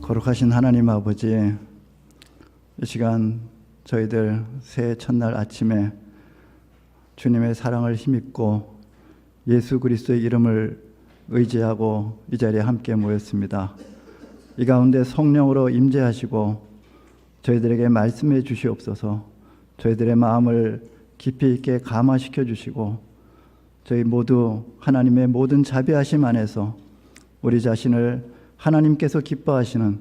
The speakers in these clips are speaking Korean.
거룩하신 하나님 아버지, 이 시간 저희들 새해 첫날 아침에 주님의 사랑을 힘입고 예수 그리스도의 이름을 의지하고 이 자리에 함께 모였습니다. 이 가운데 성령으로 임재하시고 저희들에게 말씀해 주시옵소서. 저희들의 마음을 깊이 있게 감화시켜 주시고 저희 모두 하나님의 모든 자비하심 안에서 우리 자신을 하나님께서 기뻐하시는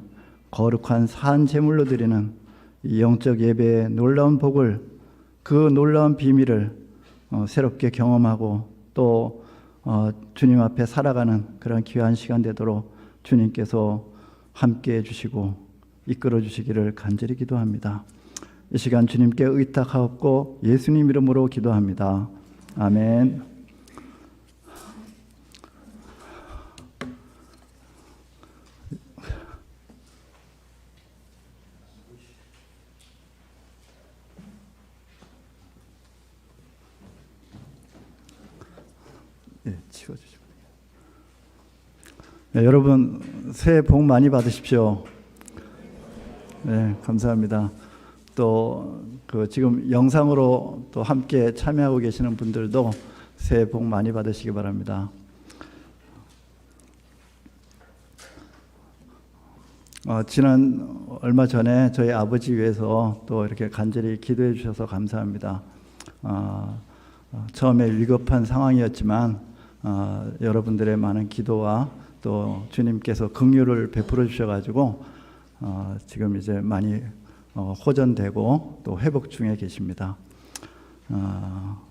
거룩한 산 제물로 드리는 이 영적 예배의 놀라운 복을, 그 놀라운 비밀을 새롭게 경험하고 또 주님 앞에 살아가는 그런 귀한 시간 되도록 주님께서 함께 해주시고 이끌어 주시기를 간절히 기도합니다. 이 시간 주님께 의탁하옵고 예수님 이름으로 기도합니다. 아멘. 치워주시면. 네, 여러분 새해 복 많이 받으십시오. 네, 감사합니다. 또 지금 영상으로 또 함께 참여하고 계시는 분들도 새해 복 많이 받으시기 바랍니다. 지난 얼마 전에 저희 아버지 위해서 또 이렇게 간절히 기도해 주셔서 감사합니다. 처음에 위급한 상황이었지만 여러분들의 많은 기도와 또 주님께서 긍휼을 베풀어 주셔가지고 지금 이제 많이 호전되고 또 회복 중에 계십니다.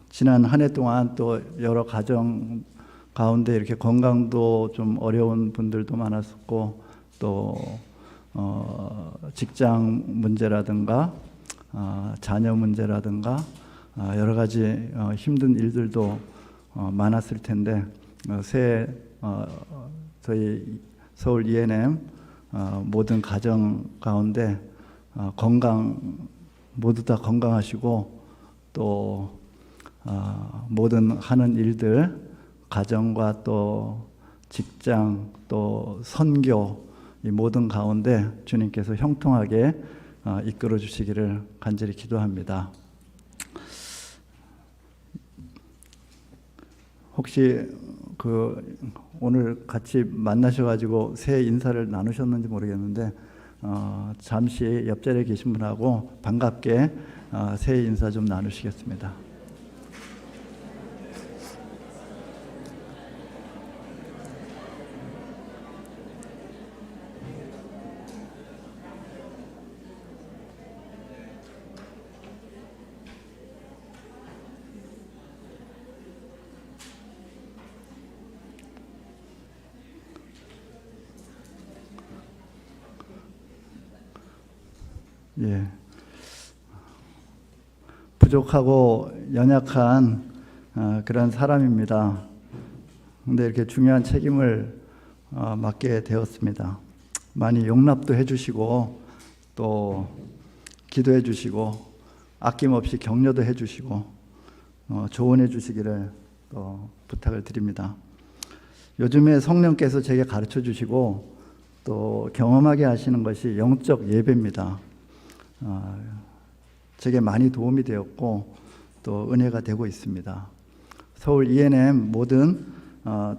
지난 한 해 동안 또 여러 가정 가운데 이렇게 건강도 좀 어려운 분들도 많았었고 또 직장 문제라든가 자녀 문제라든가 여러 가지 힘든 일들도 많았을 텐데 새해 저희 서울 ENM 모든 가정 가운데 모두 다 건강하시고 또 모든 하는 일들, 가정과 또 직장 또 선교 이 모든 가운데 주님께서 형통하게 이끌어 주시기를 간절히 기도합니다. 혹시 오늘 같이 만나셔가지고 새해 인사를 나누셨는지 모르겠는데 잠시 옆자리에 계신 분하고 반갑게 새해 인사 좀 나누시겠습니다. 예, 부족하고 연약한 그런 사람입니다. 근데 이렇게 중요한 책임을 맡게 되었습니다. 많이 용납도 해주시고 또 기도해 주시고 아낌없이 격려도 해주시고 조언해 주시기를 또 부탁을 드립니다. 요즘에 성령께서 제게 가르쳐 주시고 또 경험하게 하시는 것이 영적 예배입니다. 제게 많이 도움이 되었고 또 은혜가 되고 있습니다. 서울 ENM 모든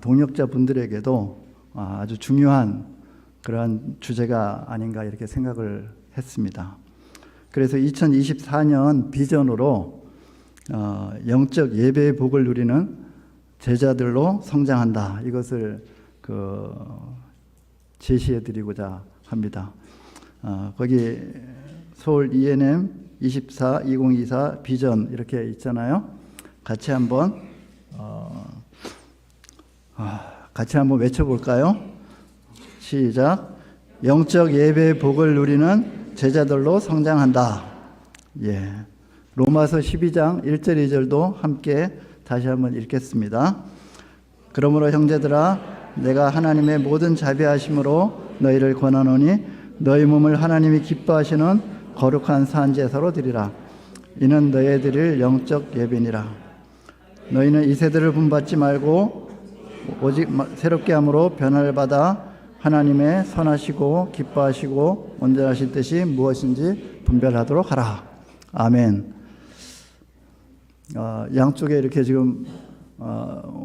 동역자 분들에게도 아주 중요한 그러한 주제가 아닌가 이렇게 생각을 했습니다. 그래서 2024년 비전으로 영적 예배의 복을 누리는 제자들로 성장한다, 이것을 제시해 드리고자 합니다. 거기 서울 ENM 2024 비전 이렇게 있잖아요. 같이 한번 외쳐볼까요? 시작. 영적 예배의 복을 누리는 제자들로 성장한다. 예. 로마서 12장 1절 2절도 함께 다시 한번 읽겠습니다. 그러므로 형제들아, 내가 하나님의 모든 자비하심으로 너희를 권하노니 너희 몸을 하나님이 기뻐하시는 거룩한 산 제사로 드리라. 이는 너희 드릴 영적 예배니라. 너희는 이 세대를 본받지 말고 오직 새롭게 함으로 변화를 받아 하나님의 선하시고 기뻐하시고 온전하신 뜻이 무엇인지 분별하도록 하라. 아멘. 양쪽에 이렇게 지금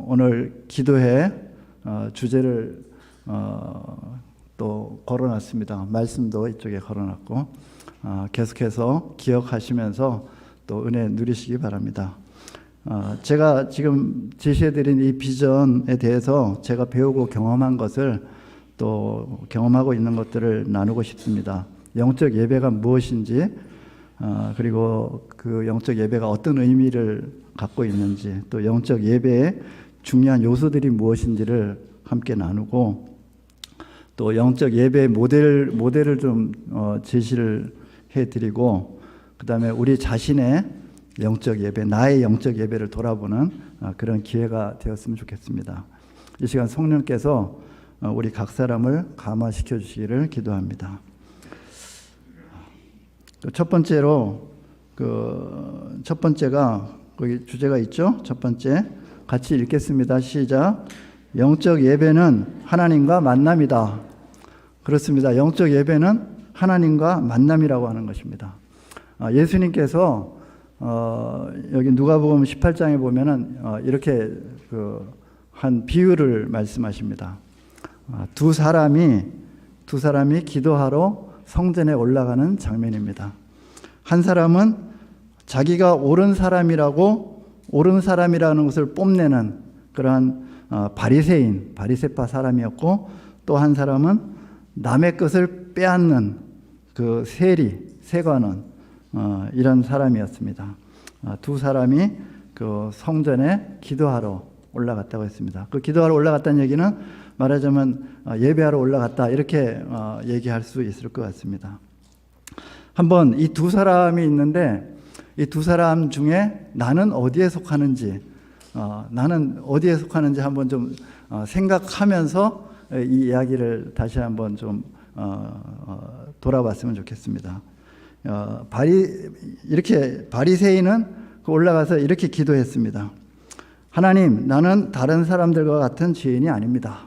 오늘 기도회 주제를 또 걸어놨습니다. 말씀도 이쪽에 걸어놨고 계속해서 기억하시면서 또 은혜 누리시기 바랍니다. 제가 지금 제시해드린 이 비전에 대해서 제가 배우고 경험한 것을 또 경험하고 있는 것들을 나누고 싶습니다. 영적 예배가 무엇인지, 그리고 그 영적 예배가 어떤 의미를 갖고 있는지, 또 영적 예배의 중요한 요소들이 무엇인지를 함께 나누고, 또 영적 예배의 모델을 좀 제시를 해드리고, 그 다음에 우리 자신의 영적 예배, 나의 영적 예배를 돌아보는 그런 기회가 되었으면 좋겠습니다. 이 시간 성령께서 우리 각 사람을 감화시켜 주시기를 기도합니다. 첫 번째로 첫 번째가 거기 주제가 있죠. 첫 번째 같이 읽겠습니다. 시작. 영적 예배는 하나님과 만남이다. 그렇습니다. 영적 예배는 하나님과 만남이라고 하는 것입니다. 예수님께서 여기 누가복음 18장에 보면은 이렇게 한 비유를 말씀하십니다. 두 사람이 기도하러 성전에 올라가는 장면입니다. 한 사람은 자기가 옳은 사람이라는 것을 뽐내는 그러한 바리새파 사람이었고, 또 한 사람은 남의 것을 빼앗는 그 세관원 이런 사람이었습니다. 두 사람이 그 성전에 기도하러 올라갔다고 했습니다. 그 기도하러 올라갔다는 얘기는 말하자면 예배하러 올라갔다 이렇게 얘기할 수 있을 것 같습니다. 한번 이 두 사람이 있는데 이 두 사람 중에 나는 어디에 속하는지 한번 좀 생각하면서 이 이야기를 다시 한번 좀 돌아봤으면 좋겠습니다. 바리새인은 올라가서 이렇게 기도했습니다. 하나님, 나는 다른 사람들과 같은 죄인이 아닙니다.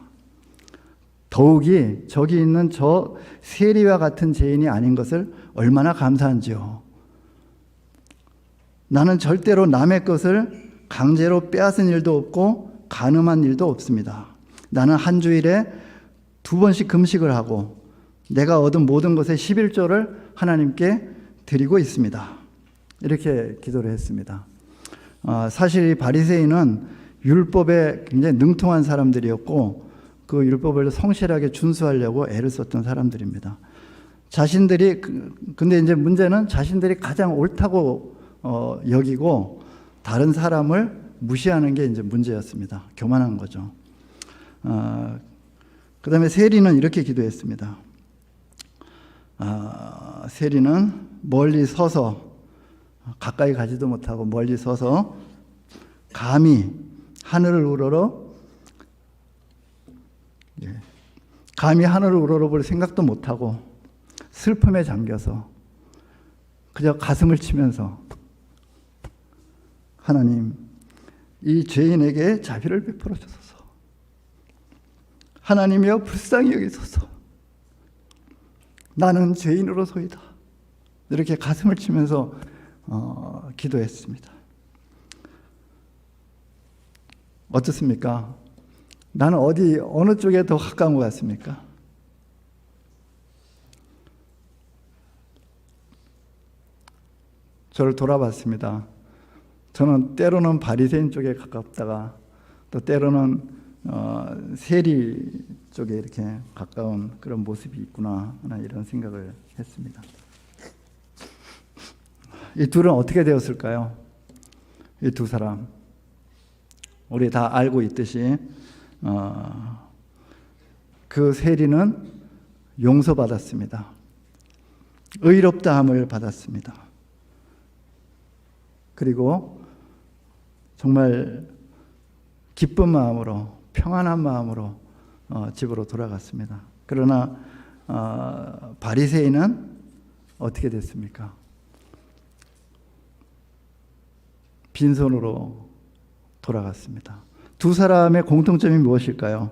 더욱이 저기 있는 저 세리와 같은 죄인이 아닌 것을 얼마나 감사한지요. 나는 절대로 남의 것을 강제로 빼앗은 일도 없고 간음한 일도 없습니다. 나는 한 주일에 2번씩 금식을 하고 내가 얻은 모든 것의 11조를 하나님께 드리고 있습니다. 이렇게 기도를 했습니다. 사실 이 바리새인은 율법에 굉장히 능통한 사람들이었고 그 율법을 성실하게 준수하려고 애를 썼던 사람들입니다. 근데 이제 문제는 자신들이 가장 옳다고 여기고 다른 사람을 무시하는 게 이제 문제였습니다. 교만한 거죠. 그 다음에 세리는 이렇게 기도했습니다. 세리는 멀리 서서, 가까이 가지도 못하고 멀리 서서 감히 하늘을 우러러볼 생각도 못하고 슬픔에 잠겨서 그저 가슴을 치면서 하나님, 이 죄인에게 자비를 베풀어 주소서. 하나님이여 불쌍히 여기소서. 나는 죄인으로소이다. 이렇게 가슴을 치면서 기도했습니다. 어떻습니까? 나는 어느 쪽에 더 가까운 것 같습니까? 저를 돌아봤습니다. 저는 때로는 바리새인 쪽에 가깝다가 또 때로는 세리 쪽에 이렇게 가까운 그런 모습이 있구나 이런 생각을 했습니다. 이 둘은 어떻게 되었을까요? 이 두 사람 우리 다 알고 있듯이 그 세리는 용서받았습니다. 의롭다함을 받았습니다. 그리고 정말 기쁜 마음으로 평안한 마음으로 집으로 돌아갔습니다. 그러나 바리새인은 어떻게 됐습니까? 빈손으로 돌아갔습니다. 두 사람의 공통점이 무엇일까요?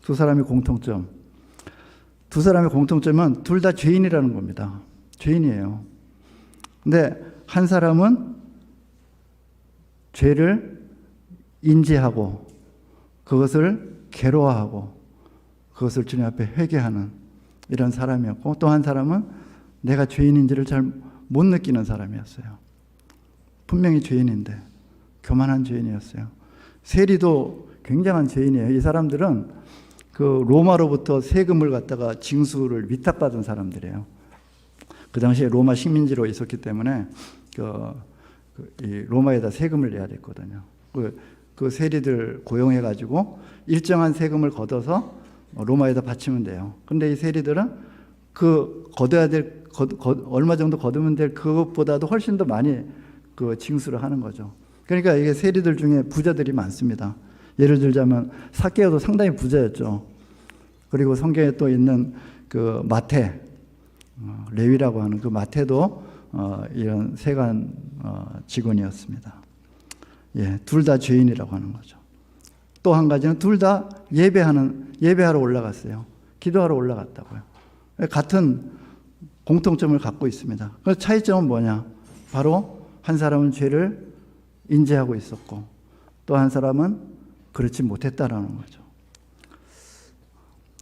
두 사람의 공통점. 두 사람의 공통점은 둘 다 죄인이라는 겁니다. 죄인이에요. 근데 한 사람은 죄를 인지하고 그것을 괴로워하고 그것을 주님 앞에 회개하는 이런 사람이었고, 또 한 사람은 내가 죄인인지를 잘 못 느끼는 사람이었어요. 분명히 죄인인데 교만한 죄인이었어요. 세리도 굉장한 죄인이에요. 이 사람들은 그 로마로부터 세금을 갖다가 징수를 위탁받은 사람들이에요. 그 당시에 로마 식민지로 있었기 때문에 이 로마에다 세금을 내야 됐거든요. 그 세리들 고용해가지고 일정한 세금을 걷어서 로마에다 바치면 돼요. 근데 이 세리들은 그 걷어야 될 얼마 정도 걷으면 될 그것보다도 훨씬 더 많이 그 징수를 하는 거죠. 그러니까 이게 세리들 중에 부자들이 많습니다. 예를 들자면 삭개오도 상당히 부자였죠. 그리고 성경에 또 있는 그 마태, 레위라고 하는 그 마태도 이런 세관 직원이었습니다. 예, 둘 다 죄인이라고 하는 거죠. 또 한 가지는 둘 다 예배하러 올라갔어요. 기도하러 올라갔다고요. 같은 공통점을 갖고 있습니다. 그 차이점은 뭐냐? 바로 한 사람은 죄를 인지하고 있었고 또 한 사람은 그렇지 못했다라는 거죠.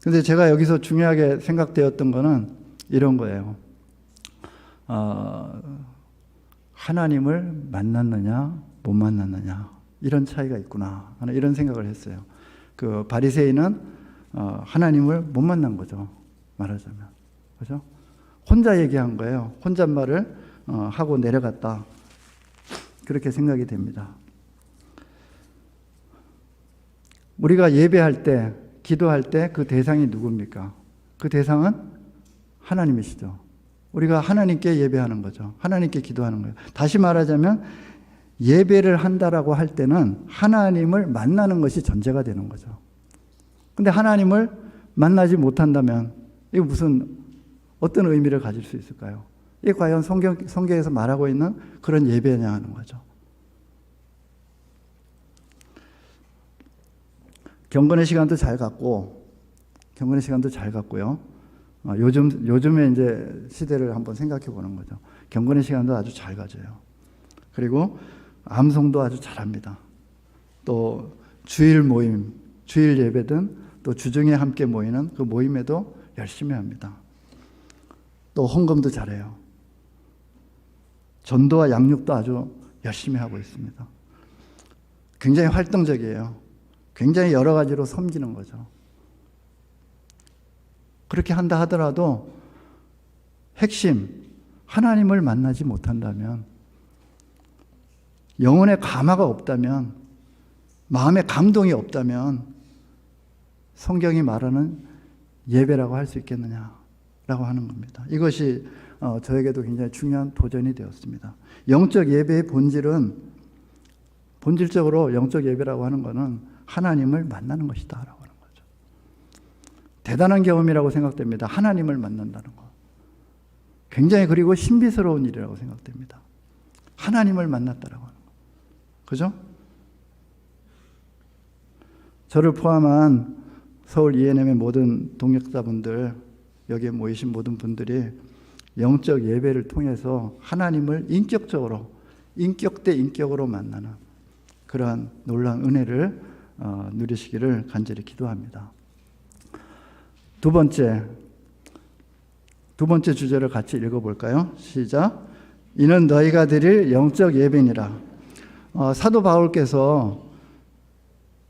근데 제가 여기서 중요하게 생각되었던 거는 이런 거예요. 하나님을 만났느냐 못 만났느냐 이런 차이가 있구나 하는 이런 생각을 했어요. 그 바리새인은 하나님을 못 만난 거죠. 말하자면. 그죠? 혼자 얘기한 거예요. 혼잣말을 하고 내려갔다. 그렇게 생각이 됩니다. 우리가 예배할 때, 기도할 때 그 대상이 누굽니까? 그 대상은 하나님이시죠. 우리가 하나님께 예배하는 거죠. 하나님께 기도하는 거예요. 다시 말하자면 예배를 한다라고 할 때는 하나님을 만나는 것이 전제가 되는 거죠. 근데 하나님을 만나지 못한다면 이게 어떤 의미를 가질 수 있을까요? 이게 과연 성경에서 말하고 있는 그런 예배냐 하는 거죠. 경건의 시간도 잘 갖고요. 요즘에 이제 시대를 한번 생각해 보는 거죠. 경건의 시간도 아주 잘 가져요. 그리고 암송도 아주 잘합니다. 또 주일 모임, 주일 예배든 또 주중에 함께 모이는 그 모임에도 열심히 합니다. 또 헌금도 잘해요. 전도와 양육도 아주 열심히 하고 있습니다. 굉장히 활동적이에요. 굉장히 여러 가지로 섬기는 거죠. 그렇게 한다 하더라도 핵심, 하나님을 만나지 못한다면, 영혼의 감화가 없다면, 마음의 감동이 없다면 성경이 말하는 예배라고 할 수 있겠느냐라고 하는 겁니다. 이것이 저에게도 굉장히 중요한 도전이 되었습니다. 영적 예배의 본질적으로 영적 예배라고 하는 것은 하나님을 만나는 것이다 라고 하는 거죠. 대단한 경험이라고 생각됩니다. 하나님을 만난다는 것. 굉장히 그리고 신비스러운 일이라고 생각됩니다. 하나님을 만났다라고 하는 것. 그죠? 저를 포함한 서울 ENM의 모든 동역자분들, 여기에 모이신 모든 분들이 영적 예배를 통해서 하나님을 인격 대 인격으로 만나는 그러한 놀라운 은혜를 누리시기를 간절히 기도합니다. 두 번째 주제를 같이 읽어볼까요? 시작. 이는 너희가 드릴 영적 예배니라. 사도 바울께서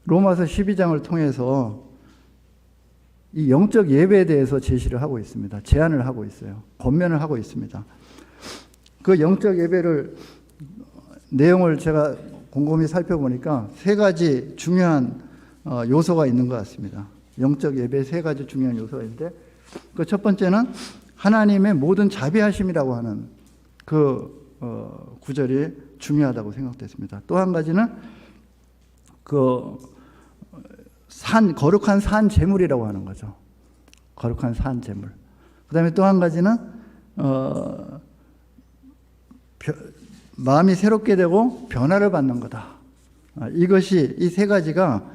로마서 12장을 통해서 이 영적 예배에 대해서 제시를 하고 있습니다. 제안을 하고 있어요. 권면을 하고 있습니다. 그 영적 예배를 내용을 제가 곰곰이 살펴보니까 세 가지 중요한 요소가 있는 것 같습니다. 영적 예배에 세 가지 중요한 요소가 있는데 그 첫 번째는 하나님의 모든 자비하심이라고 하는 그 구절이 중요하다고 생각됐습니다. 또 한 가지는 거룩한 산 제물이라고 하는 거죠. 거룩한 산 제물. 그 다음에 또 한 가지는 마음이 새롭게 되고 변화를 받는 거다. 이것이 이 세 가지가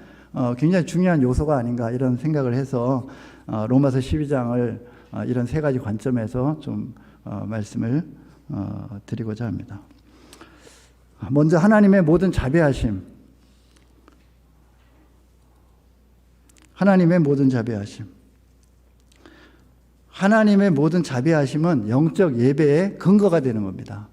굉장히 중요한 요소가 아닌가 이런 생각을 해서 로마서 12장을 이런 세 가지 관점에서 좀 말씀을 드리고자 합니다. 먼저 하나님의 모든 자비하심. 하나님의 모든 자비하심. 하나님의 모든 자비하심은 영적 예배의 근거가 되는 겁니다.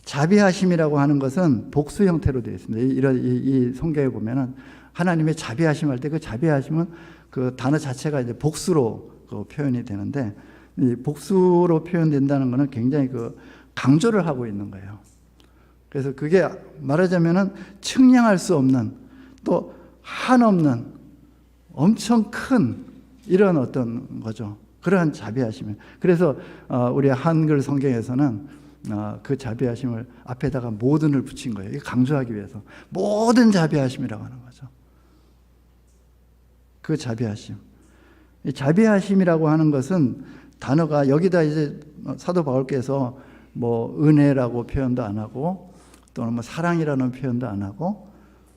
자비하심이라고 하는 것은 복수 형태로 되어 있습니다. 이 성경에 보면은 하나님의 자비하심 할 때 그 자비하심은 그 단어 자체가 이제 복수로 표현이 되는데, 이 복수로 표현된다는 것은 굉장히 강조를 하고 있는 거예요. 그래서 그게 말하자면은 측량할 수 없는, 또 한없는 엄청 큰 이런 어떤 거죠. 그러한 자비하심. 그래서 우리 한글 성경에서는 그 자비하심을 앞에다가 모든을 붙인 거예요. 강조하기 위해서 모든 자비하심이라고 하는 거죠. 그 자비하심. 이 자비하심이라고 하는 것은 단어가 여기다 이제 사도 바울께서 뭐 은혜라고 표현도 안 하고 또는 뭐 사랑이라는 표현도 안 하고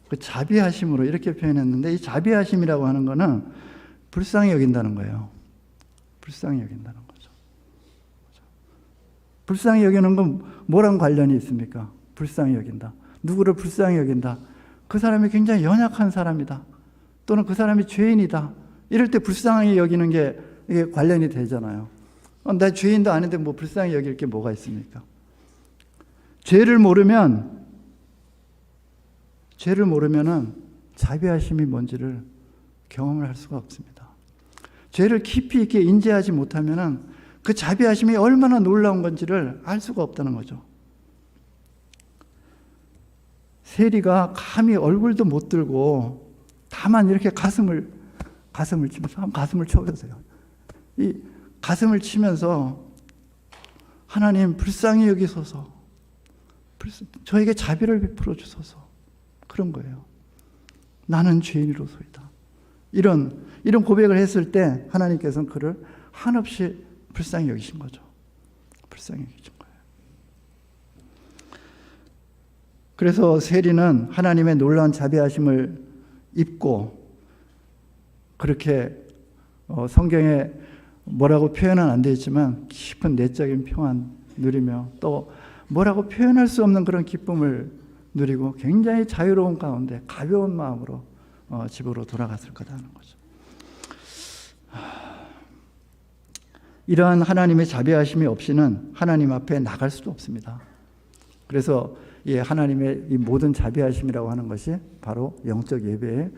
그 자비하심으로 이렇게 표현했는데, 이 자비하심이라고 하는 거는 불쌍히 여긴다는 거예요. 불쌍히 여긴다는 거죠. 불쌍히 여기는 건 뭐랑 관련이 있습니까? 불쌍히 여긴다. 누구를 불쌍히 여긴다. 그 사람이 굉장히 연약한 사람이다. 또는 그 사람이 죄인이다. 이럴 때 불쌍히 여기는 게 이게 관련이 되잖아요. 나 죄인도 아닌데 뭐 불쌍히 여길 게 뭐가 있습니까? 죄를 모르면은 자비하심이 뭔지를 경험을 할 수가 없습니다. 죄를 깊이 있게 인지하지 못하면은 그 자비하심이 얼마나 놀라운 건지를 알 수가 없다는 거죠. 세리가 감히 얼굴도 못 들고 다만 이렇게 가슴을 치면서 한번 가슴을 쳐보세요. 이 가슴을 치면서 하나님 불쌍히 여기소서, 저에게 자비를 베풀어 주소서, 그런 거예요. 나는 죄인으로소이다. 이런 고백을 했을 때 하나님께서는 그를 한없이 불쌍히 여기신 거죠. 불쌍히 여기신 거예요. 그래서 세리는 하나님의 놀라운 자비하심을 입고 그렇게 성경에 뭐라고 표현은 안 되어 있지만 깊은 내적인 평안 누리며 또 뭐라고 표현할 수 없는 그런 기쁨을 누리고 굉장히 자유로운 가운데 가벼운 마음으로 집으로 돌아갔을 거라는 거죠. 이러한 하나님의 자비하심이 없이는 하나님 앞에 나갈 수도 없습니다. 그래서 이 하나님의 이 모든 자비하심이라고 하는 것이 바로 영적 예배의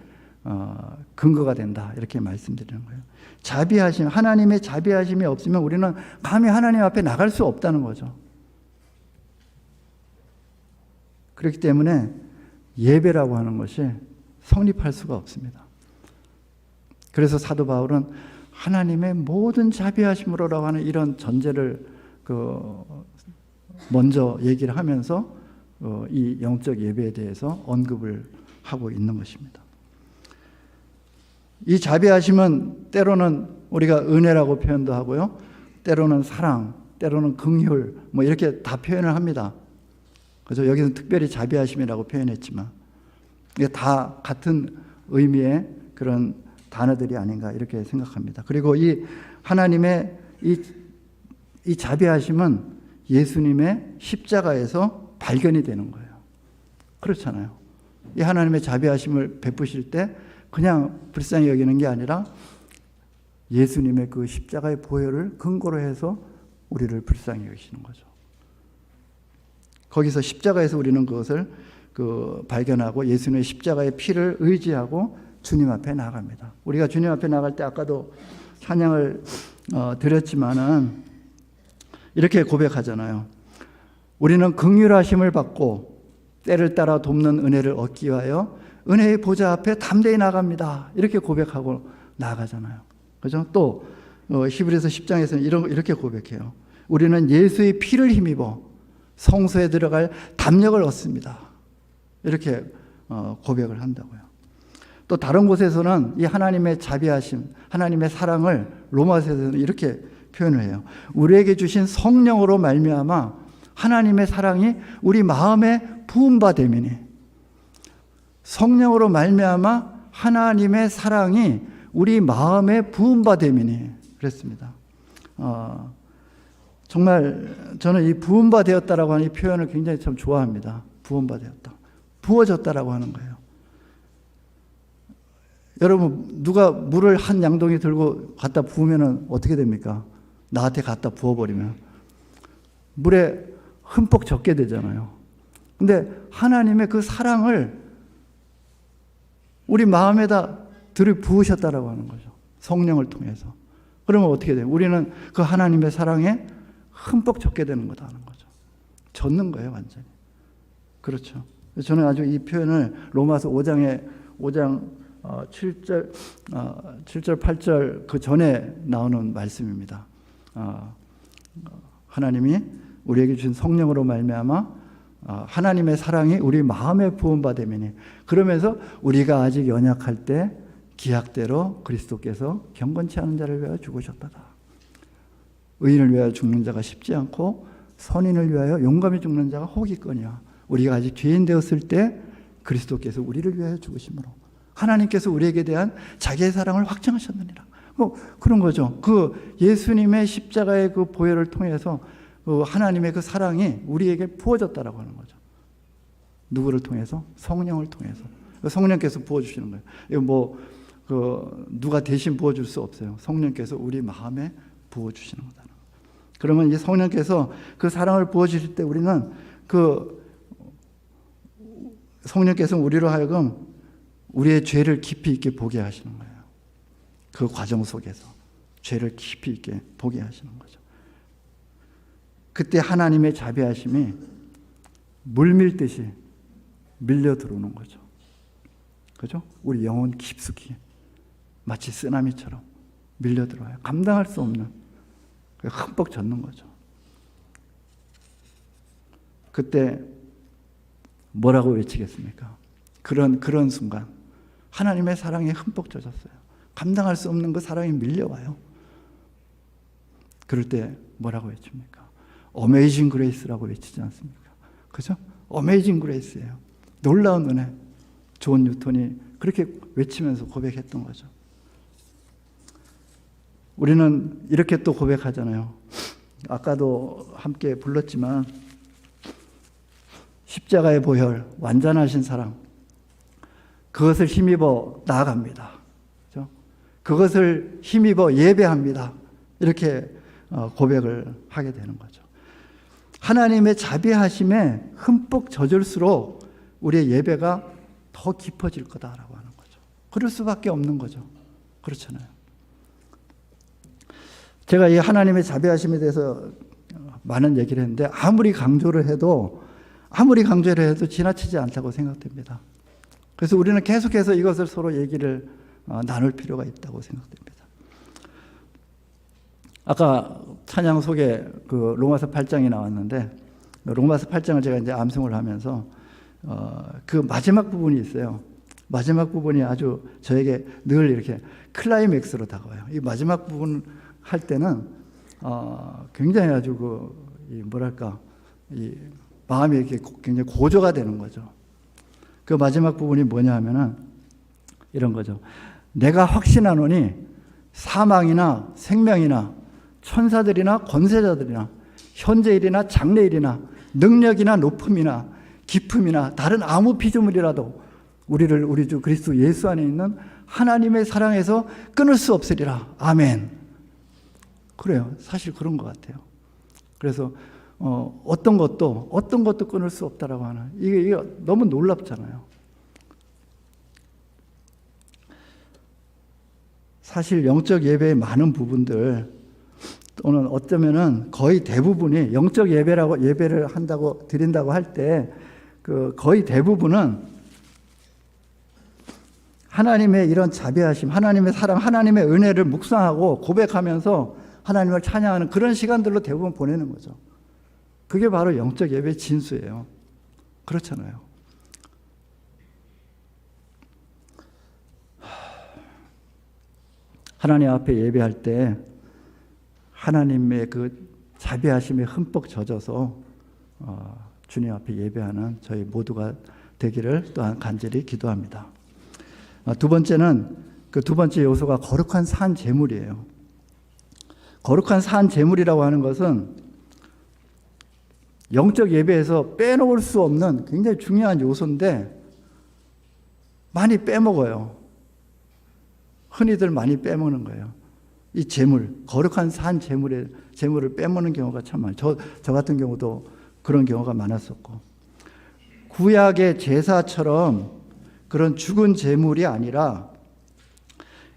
근거가 된다, 이렇게 말씀드리는 거예요. 자비하심, 하나님의 자비하심이 없으면 우리는 감히 하나님 앞에 나갈 수 없다는 거죠. 그렇기 때문에 예배라고 하는 것이 성립할 수가 없습니다. 그래서 사도 바울은 하나님의 모든 자비하심으로라고 하는 이런 전제를 먼저 얘기를 하면서 이 영적 예배에 대해서 언급을 하고 있는 것입니다. 이 자비하심은 때로는 우리가 은혜라고 표현도 하고요, 때로는 사랑, 때로는 긍휼, 뭐 이렇게 다 표현을 합니다. 그래서 여기서 특별히 자비하심이라고 표현했지만 이게 다 같은 의미의 그런 단어들이 아닌가 이렇게 생각합니다. 그리고 이 하나님의 이 자비하심은 예수님의 십자가에서 발견이 되는 거예요. 그렇잖아요. 이 하나님의 자비하심을 베푸실 때 그냥 불쌍히 여기는 게 아니라 예수님의 그 십자가의 보혈을 근거로 해서 우리를 불쌍히 여기시는 거죠. 거기서 십자가에서 우리는 그것을 발견하고 예수님의 십자가의 피를 의지하고 주님 앞에 나갑니다. 우리가 주님 앞에 나갈 때 아까도 찬양을 드렸지만은 이렇게 고백하잖아요. 우리는 긍휼하심을 받고 때를 따라 돕는 은혜를 얻기 위하여 은혜의 보좌 앞에 담대히 나갑니다. 이렇게 고백하고 나가잖아요. 그죠? 또 히브리서 10장에서는 이렇게 고백해요. 우리는 예수의 피를 힘입어 성소에 들어갈 담력을 얻습니다. 이렇게 고백을 한다고요. 또 다른 곳에서는 이 하나님의 자비하심, 하나님의 사랑을 로마서에서는 이렇게 표현을 해요. 우리에게 주신 성령으로 말미암아 하나님의 사랑이 우리 마음에 부은 바 되미니. 성령으로 말미암아 하나님의 사랑이 우리 마음에 부음받음이니 그랬습니다. 정말 저는 이 부음받았다라고 하는 이 표현을 굉장히 참 좋아합니다. 부음받았다. 부어졌다라고 하는 거예요. 여러분, 누가 물을 한 양동이 들고 갖다 부으면 어떻게 됩니까? 나한테 갖다 부어버리면 물에 흠뻑 젖게 되잖아요. 근데 하나님의 그 사랑을 우리 마음에다 들이부으셨다라고 하는 거죠. 성령을 통해서. 그러면 어떻게 돼요? 우리는 그 하나님의 사랑에 흠뻑 젖게 되는 거다 하는 거죠. 젖는 거예요, 완전히. 그렇죠. 저는 아주 이 표현을 로마서 5장 7절, 8절 그 전에 나오는 말씀입니다. 하나님이 우리에게 주신 성령으로 말미암아 하나님의 사랑이 우리 마음에 부음받음이니 그러면서 우리가 아직 연약할 때 기약대로 그리스도께서 경건치 않은 자를 위하여 죽으셨다다. 의인을 위하여 죽는 자가 쉽지 않고 선인을 위하여 용감히 죽는 자가 혹이거니와 우리가 아직 죄인 되었을 때 그리스도께서 우리를 위하여 죽으심으로 하나님께서 우리에게 대한 자기의 사랑을 확증하셨느니라. 그런 거죠. 그 예수님의 십자가의 그 보혈을 통해서 그 하나님의 그 사랑이 우리에게 부어졌다라고 하는 거죠. 누구를 통해서? 성령을 통해서. 성령께서 부어주시는 거예요. 이거 누가 대신 부어줄 수 없어요. 성령께서 우리 마음에 부어주시는 거다. 그러면 이제 성령께서 그 사랑을 부어주실 때 우리는 성령께서 우리로 하여금 우리의 죄를 깊이 있게 보게 하시는 거예요. 그 과정 속에서 죄를 깊이 있게 보게 하시는 거죠. 그때 하나님의 자비하심이 물밀듯이 밀려 들어오는 거죠. 그죠? 우리 영혼 깊숙이 마치 쓰나미처럼 밀려 들어와요. 감당할 수 없는 흠뻑 젖는 거죠. 그때 뭐라고 외치겠습니까? 그런 순간 하나님의 사랑에 흠뻑 젖었어요. 감당할 수 없는 그 사랑이 밀려와요. 그럴 때 뭐라고 외칩니까? 어메이징 그레이스라고 외치지 않습니까? 그죠? 어메이징 그레이스예요. 놀라운 은혜. 존 뉴턴이 그렇게 외치면서 고백했던 거죠. 우리는 이렇게 또 고백하잖아요. 아까도 함께 불렀지만 십자가의 보혈, 완전하신 사랑, 그것을 힘입어 나아갑니다. 그렇죠? 그것을 힘입어 예배합니다. 이렇게 고백을 하게 되는 거죠. 하나님의 자비하심에 흠뻑 젖을수록 우리의 예배가 더 깊어질 거다라고 하는 거죠. 그럴 수밖에 없는 거죠. 그렇잖아요. 제가 이 하나님의 자비하심에 대해서 많은 얘기를 했는데 아무리 강조를 해도 지나치지 않다고 생각됩니다. 그래서 우리는 계속해서 이것을 서로 얘기를 나눌 필요가 있다고 생각됩니다. 아까 찬양 속에 그 로마서 8장이 나왔는데 로마서 8장을 제가 이제 암송을 하면서 그 마지막 부분이 있어요. 마지막 부분이 아주 저에게 늘 이렇게 클라이맥스로 다가와요. 이 마지막 부분 할 때는 굉장히 아주 이 마음이 이렇게 굉장히 고조가 되는 거죠. 그 마지막 부분이 뭐냐 하면은 이런 거죠. 내가 확신하노니 사망이나 생명이나 천사들이나 권세자들이나 현재일이나 장래일이나 능력이나 높음이나 깊음이나 다른 아무 피조물이라도 우리를 우리 주 그리스도 예수 안에 있는 하나님의 사랑에서 끊을 수 없으리라. 아멘. 그래요. 사실 그런 것 같아요. 그래서 어떤 것도 끊을 수 없다라고 하는 이게 너무 놀랍잖아요. 사실 영적 예배의 많은 부분들 또는 어쩌면은 거의 대부분이 영적 예배를 드린다고 할 때 그 거의 대부분은 하나님의 이런 자비하심, 하나님의 사랑, 하나님의 은혜를 묵상하고 고백하면서 하나님을 찬양하는 그런 시간들로 대부분 보내는 거죠. 그게 바로 영적 예배의 진수예요. 그렇잖아요. 하나님 앞에 예배할 때 하나님의 그 자비하심에 흠뻑 젖어서 주님 앞에 예배하는 저희 모두가 되기를 또한 간절히 기도합니다. 두 번째는 그 두 번째 요소가 거룩한 산 제물이에요. 거룩한 산 제물이라고 하는 것은 영적 예배에서 빼놓을 수 없는 굉장히 중요한 요소인데 많이 빼먹어요. 흔히들 많이 빼먹는 거예요. 이 제물, 거룩한 산 제물을 빼먹는 경우가 참 많아요. 저 같은 경우도 그런 경우가 많았었고, 구약의 제사처럼 그런 죽은 제물이 아니라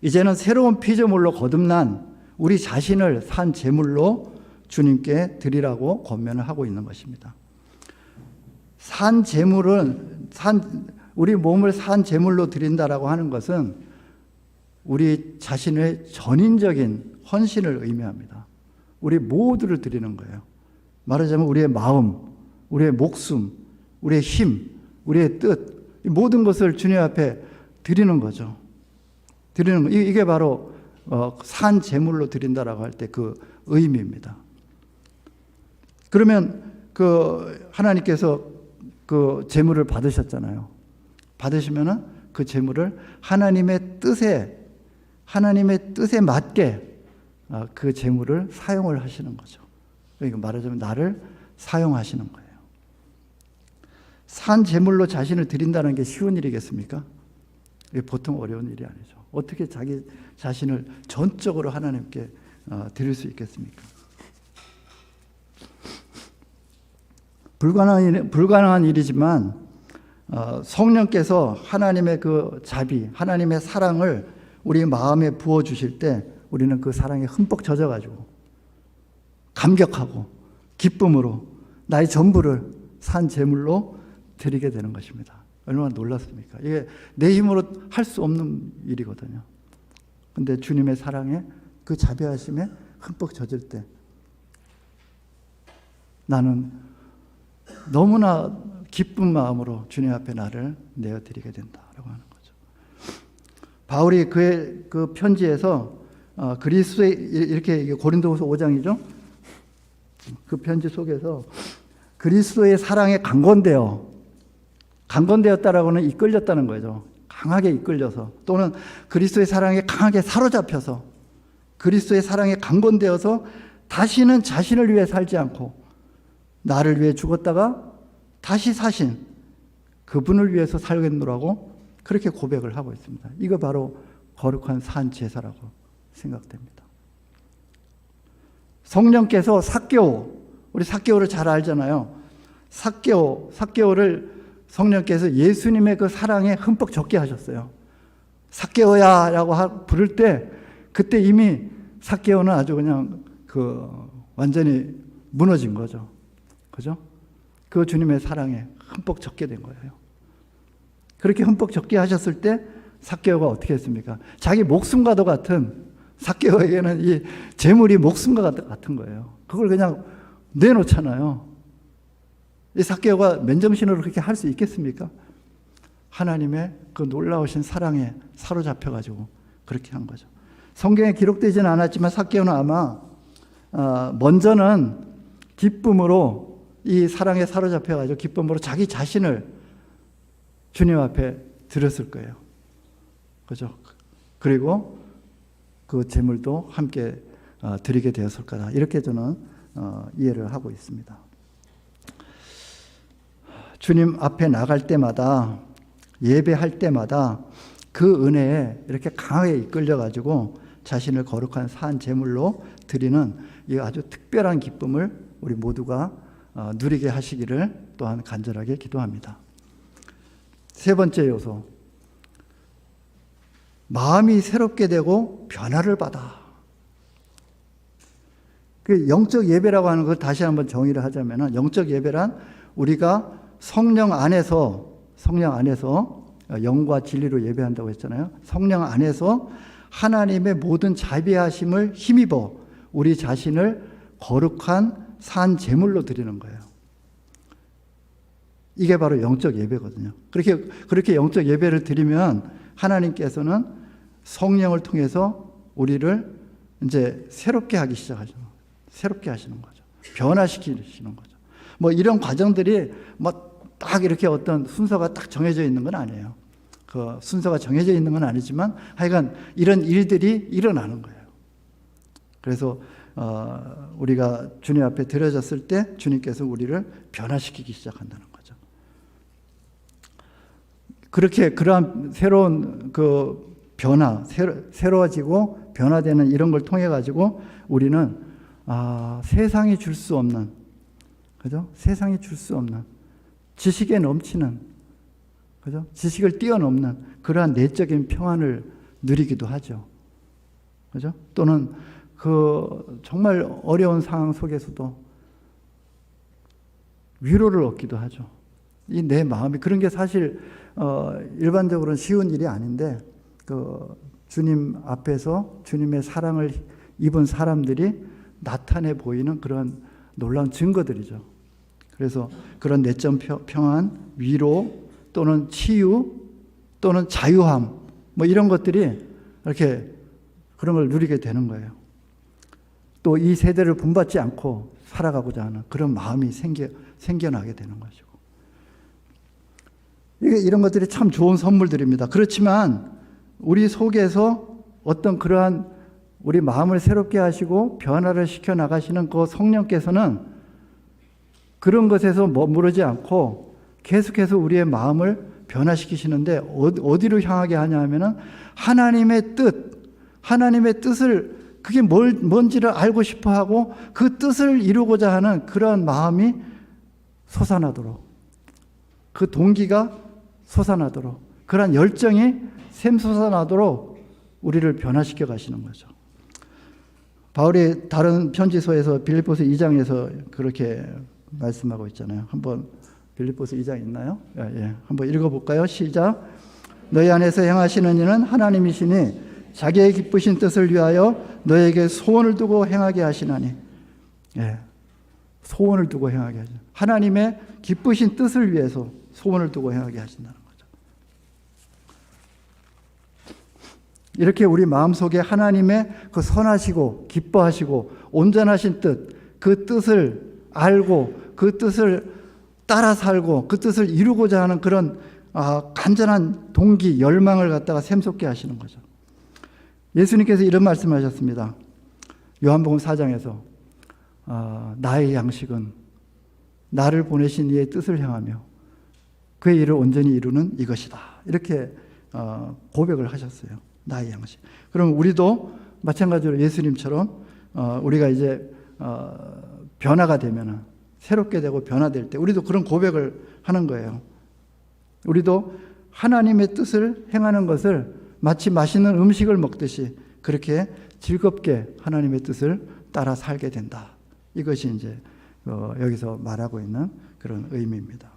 이제는 새로운 피조물로 거듭난 우리 자신을 산 제물로 주님께 드리라고 권면을 하고 있는 것입니다. 산 제물은 우리 몸을 산 제물로 드린다라고 하는 것은 우리 자신의 전인적인 헌신을 의미합니다. 우리 모두를 드리는 거예요. 말하자면 우리의 마음, 우리의 목숨, 우리의 힘, 우리의 뜻, 이 모든 것을 주님 앞에 드리는 거죠. 드리는 거. 이게 바로 산 제물로 드린다라고 할 때 그 의미입니다. 그러면 그 하나님께서 그 제물을 받으셨잖아요. 받으시면은 그 제물을 하나님의 뜻에 맞게 그 제물을 사용을 하시는 거죠. 그러니까 말하자면 나를 사용하시는 거예요. 산 제물로 자신을 드린다는 게 쉬운 일이겠습니까? 이게 보통 어려운 일이 아니죠. 어떻게 자기 자신을 전적으로 하나님께 드릴 수 있겠습니까? 불가능한 일이지만 성령께서 하나님의 그 자비, 하나님의 사랑을 우리 마음에 부어주실 때 우리는 그 사랑에 흠뻑 젖어가지고 감격하고 기쁨으로 나의 전부를 산 제물로 드리게 되는 것입니다. 얼마나 놀랐습니까? 이게 내 힘으로 할 수 없는 일이거든요. 근데 주님의 사랑에 그 자비하심에 흠뻑 젖을 때 나는 너무나 기쁜 마음으로 주님 앞에 나를 내어드리게 된다라고 하는 거죠. 바울이 그의 그 편지에서 그리스도의 이렇게 고린도후서 5장이죠. 그 편지 속에서 그리스도의 사랑에 강건되었다라고는 이끌렸다는 거죠. 강하게 이끌려서 또는 그리스도의 사랑에 강하게 사로잡혀서 그리스도의 사랑에 강건되어서 다시는 자신을 위해 살지 않고 나를 위해 죽었다가 다시 사신 그분을 위해서 살겠노라고 그렇게 고백을 하고 있습니다. 이거 바로 거룩한 산 제사라고 생각됩니다. 성령께서 우리 삭개오를 잘 알잖아요. 삭개오를 성령께서 예수님의 그 사랑에 흠뻑 젖게 하셨어요. 삭개오야 라고 부를 때 그때 이미 삭개오는 아주 그냥 완전히 무너진 거죠. 그죠? 그 주님의 사랑에 흠뻑 젖게 된 거예요. 그렇게 흠뻑 젖게 하셨을 때 삭개오가 어떻게 했습니까? 자기 목숨과도 같은 삭개오에게는 이 재물이 목숨과 같은 거예요. 그걸 그냥 내놓잖아요. 이 삭개오가 맨정신으로 그렇게 할 수 있겠습니까? 하나님의 그 놀라우신 사랑에 사로잡혀가지고 그렇게 한 거죠. 성경에 기록되지는 않았지만 삭개오는 아마 먼저는 기쁨으로 이 사랑에 사로잡혀가지고 기쁨으로 자기 자신을 주님 앞에 드렸을 거예요. 그죠? 그리고 그 제물도 함께 드리게 되었을 거다. 이렇게 저는 이해를 하고 있습니다. 주님 앞에 나갈 때마다 예배할 때마다 그 은혜에 이렇게 강하게 이끌려가지고 자신을 거룩한 산 제물로 드리는 이 아주 특별한 기쁨을 우리 모두가 누리게 하시기를 또한 간절하게 기도합니다. 세 번째 요소, 마음이 새롭게 되고 변화를 받아. 그 영적 예배라고 하는 걸 다시 한번 정의를 하자면 영적 예배란 우리가 성령 안에서 영과 진리로 예배한다고 했잖아요. 성령 안에서 하나님의 모든 자비하심을 힘입어 우리 자신을 거룩한 산 제물로 드리는 거예요. 이게 바로 영적 예배거든요. 그렇게 영적 예배를 드리면 하나님께서는 성령을 통해서 우리를 이제 새롭게 하기 시작하죠. 새롭게 하시는 거죠. 변화시키시는 거죠. 뭐 이런 과정들이 막 딱 이렇게 어떤 순서가 딱 정해져 있는 건 아니에요. 그 순서가 정해져 있는 건 아니지만 하여간 이런 일들이 일어나는 거예요. 그래서 우리가 주님 앞에 드려졌을 때 주님께서 우리를 변화시키기 시작한다는 거죠. 그렇게 그러한 새로운 그 변화, 새로워지고 변화되는 이런 걸 통해 가지고 우리는 세상이 줄 수 없는, 그죠? 세상이 줄 수 없는 지식에 넘치는, 그죠? 지식을 뛰어넘는 그러한 내적인 평안을 누리기도 하죠. 그죠? 또는 그 정말 어려운 상황 속에서도 위로를 얻기도 하죠. 이 내 마음이 그런 게 사실 일반적으로는 쉬운 일이 아닌데 그 주님 앞에서 주님의 사랑을 입은 사람들이 나타내 보이는 그런 놀라운 증거들이죠. 그래서 그런 내적 평안, 위로 또는 치유 또는 자유함 뭐 이런 것들이 이렇게 그런 걸 누리게 되는 거예요. 또 이 세대를 본받지 않고 살아가고자 하는 그런 마음이 생겨나게 되는 것이고, 이런 것들이 참 좋은 선물들입니다. 그렇지만 우리 속에서 어떤 그러한 우리 마음을 새롭게 하시고 변화를 시켜 나가시는 그 성령께서는 그런 것에서 머무르지 않고 계속해서 우리의 마음을 변화시키시는데 어디로 향하게 하냐 하면은 하나님의 뜻을 그게 뭔지를 알고 싶어 하고 그 뜻을 이루고자 하는 그런 마음이 솟아나도록, 그 동기가 솟아나도록, 그런 열정이 샘솟아나도록 우리를 변화시켜 가시는 거죠. 바울이 다른 편지서에서 빌립보서 2장에서 그렇게 말씀하고 있잖아요. 한번 빌립보서 2장 있나요? 예. 한번 읽어볼까요? 시작. 너희 안에서 행하시는 이는 하나님이시니 자기의 기쁘신 뜻을 위하여 너에게 소원을 두고 행하게 하시나니. 예. 소원을 두고 행하게 하시나. 하나님의 기쁘신 뜻을 위해서 소원을 두고 행하게 하신다는 거죠. 이렇게 우리 마음속에 하나님의 그 선하시고 기뻐하시고 온전하신 뜻, 그 뜻을 알고 그 뜻을 따라 살고 그 뜻을 이루고자 하는 그런 간절한 동기, 열망을 갖다가 샘솟게 하시는 거죠. 예수님께서 이런 말씀하셨습니다. 요한복음 4장에서 나의 양식은 나를 보내신 이의 뜻을 향하며 그의 일을 온전히 이루는 이것이다. 이렇게 고백을 하셨어요. 나의 양식. 그럼 우리도 마찬가지로 예수님처럼 우리가 이제 변화가 되면은, 새롭게 되고 변화될 때 우리도 그런 고백을 하는 거예요. 우리도 하나님의 뜻을 행하는 것을 마치 맛있는 음식을 먹듯이 그렇게 즐겁게 하나님의 뜻을 따라 살게 된다. 이것이 이제 여기서 말하고 있는 그런 의미입니다.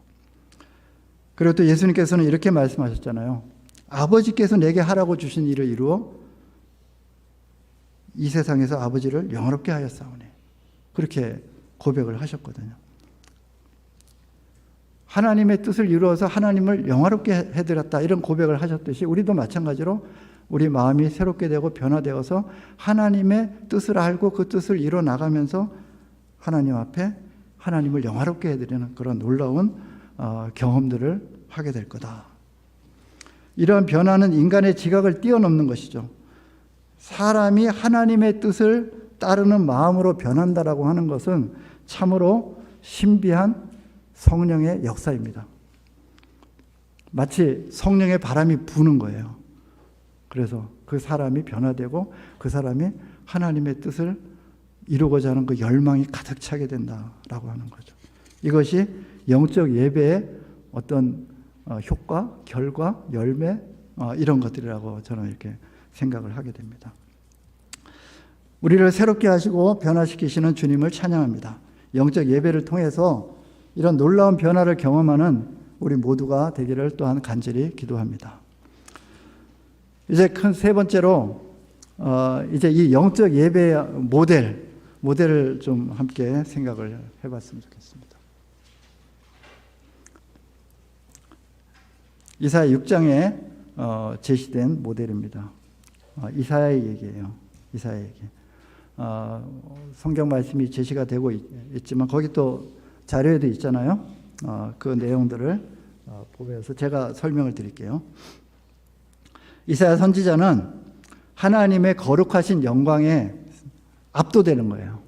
그리고 또 예수님께서는 이렇게 말씀하셨잖아요. 아버지께서 내게 하라고 주신 일을 이루어 이 세상에서 아버지를 영화롭게 하였사오니. 그렇게 고백을 하셨거든요. 하나님의 뜻을 이루어서 하나님을 영화롭게 해드렸다, 이런 고백을 하셨듯이 우리도 마찬가지로 우리 마음이 새롭게 되고 변화되어서 하나님의 뜻을 알고 그 뜻을 이루어 나가면서 하나님 앞에 하나님을 영화롭게 해드리는 그런 놀라운 경험들을 하게 될 거다. 이러한 변화는 인간의 지각을 뛰어넘는 것이죠. 사람이 하나님의 뜻을 따르는 마음으로 변한다라고 하는 것은 참으로 신비한 성령의 역사입니다. 마치 성령의 바람이 부는 거예요. 그래서 그 사람이 변화되고 그 사람이 하나님의 뜻을 이루고자 하는 그 열망이 가득 차게 된다라고 하는 거죠. 이것이 영적 예배의 어떤 효과, 결과, 열매 이런 것들이라고 저는 이렇게 생각을 하게 됩니다. 우리를 새롭게 하시고 변화시키시는 주님을 찬양합니다. 영적 예배를 통해서 이런 놀라운 변화를 경험하는 우리 모두가 되기를 또한 간절히 기도합니다. 이제 큰 세 번째로 이제 이 영적 예배의 모델을 좀 함께 생각을 해봤으면 좋겠습니다. 이사야 6장에 제시된 모델입니다. 이사야의 얘기예요. 이사야의 얘기. 성경 말씀이 제시가 되고 있지만 거기 또 자료에도 있잖아요. 그 내용들을 보면서 제가 설명을 드릴게요. 이사야 선지자는 하나님의 거룩하신 영광에 압도되는 거예요.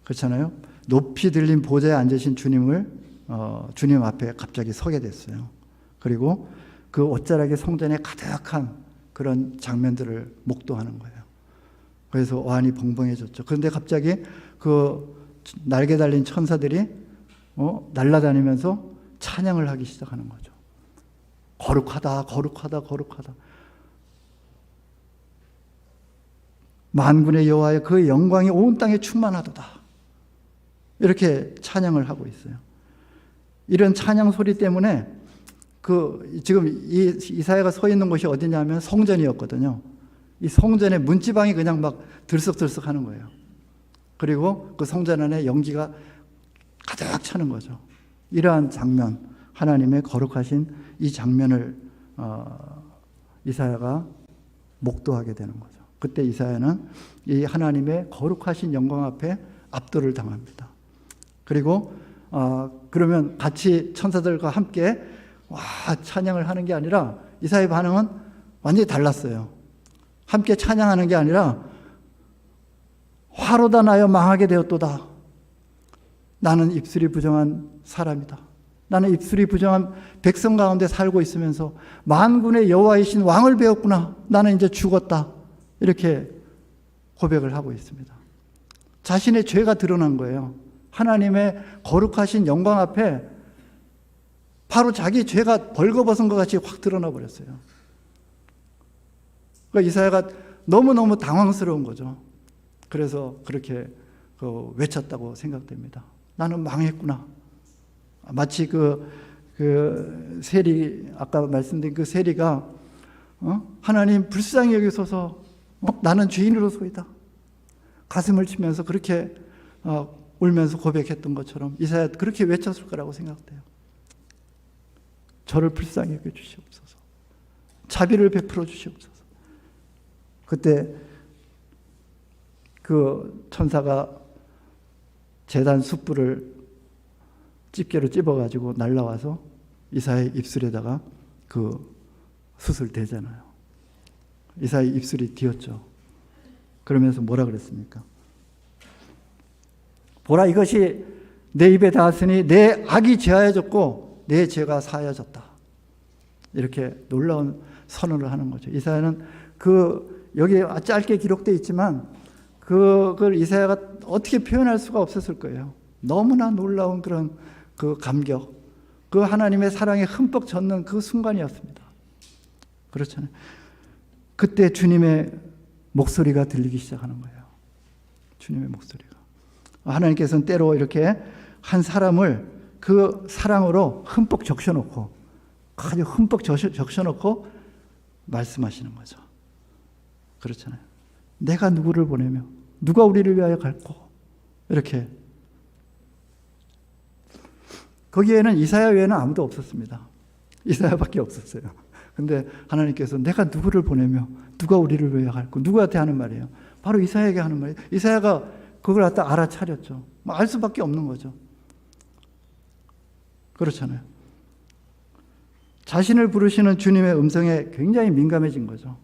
그렇잖아요. 높이 들린 보좌에 앉으신 주님 앞에 갑자기 서게 됐어요. 그리고 그 옷자락의 성전에 가득한 그런 장면들을 목도하는 거예요. 그래서 어안이 벙벙해졌죠. 그런데 갑자기 그 날개 달린 천사들이 날아다니면서 찬양을 하기 시작하는 거죠. 거룩하다, 거룩하다, 거룩하다. 만군의 여호와의 그 영광이 온 땅에 충만하도다. 이렇게 찬양을 하고 있어요. 이런 찬양 소리 때문에 지금 이사야가 서 있는 곳이 어디냐면 성전이었거든요. 이 성전의 문지방이 그냥 막 들썩들썩 하는 거예요. 그리고 그 성전 안에 연기가 가득 차는 거죠. 이러한 장면, 하나님의 거룩하신 이 장면을 이사야가 목도하게 되는 거죠. 그때 이사야는 이 하나님의 거룩하신 영광 앞에 압도를 당합니다. 그리고 그러면 같이 천사들과 함께 찬양을 하는 게 아니라 이사야의 반응은 완전히 달랐어요. 함께 찬양하는 게 아니라 화로다 나여 망하게 되었도다. 나는 입술이 부정한 사람이다. 나는 입술이 부정한 백성 가운데 살고 있으면서 만군의 여호와이신 왕을 배웠구나. 나는 이제 죽었다. 이렇게 고백을 하고 있습니다. 자신의 죄가 드러난 거예요. 하나님의 거룩하신 영광 앞에 바로 자기 죄가 벌거벗은 것 같이 확 드러나 버렸어요. 그러니까 이사야가 너무너무 당황스러운 거죠. 그래서 그렇게 외쳤다고 생각됩니다. 나는 망했구나. 마치 세리, 아까 말씀드린 그 세리가 하나님 불쌍히 여기소서, 나는 죄인으로서이다. 가슴을 치면서 그렇게 울면서 고백했던 것처럼 이사야 그렇게 외쳤을 거라고 생각돼요. 저를 불쌍히 여겨 주시옵소서. 자비를 베풀어 주시옵소서. 그때 그 천사가 제단 숯불을 집게로 찝어가지고 날라와서 이사야의 입술에다가 그 숯을 대잖아요. 이사야의 입술이 뒤었죠. 그러면서 뭐라 그랬습니까? 보라, 이것이 내 입에 닿았으니 내 악이 제하여졌고 내 죄가 사하여졌다. 이렇게 놀라운 선언을 하는 거죠. 이사야는 여기 짧게 기록되어 있지만 그걸 이사야가 어떻게 표현할 수가 없었을 거예요. 너무나 놀라운 그런 그 감격, 그 하나님의 사랑에 흠뻑 젖는 그 순간이었습니다. 그렇잖아요. 그때 주님의 목소리가 들리기 시작하는 거예요. 주님의 목소리가. 하나님께서는 때로 이렇게 한 사람을 그 사랑으로 흠뻑 적셔놓고, 아주 흠뻑 적셔놓고 말씀하시는 거죠. 그렇잖아요. 내가 누구를 보내며 누가 우리를 위하여 갈고, 이렇게. 거기에는 이사야 외에는 아무도 없었습니다. 이사야밖에 없었어요. 근데 하나님께서 내가 누구를 보내며 누가 우리를 위하여 갈고, 누구한테 하는 말이에요? 바로 이사야에게 하는 말이에요. 이사야가 그걸 갖다 알아차렸죠. 알 수밖에 없는 거죠. 그렇잖아요. 자신을 부르시는 주님의 음성에 굉장히 민감해진 거죠.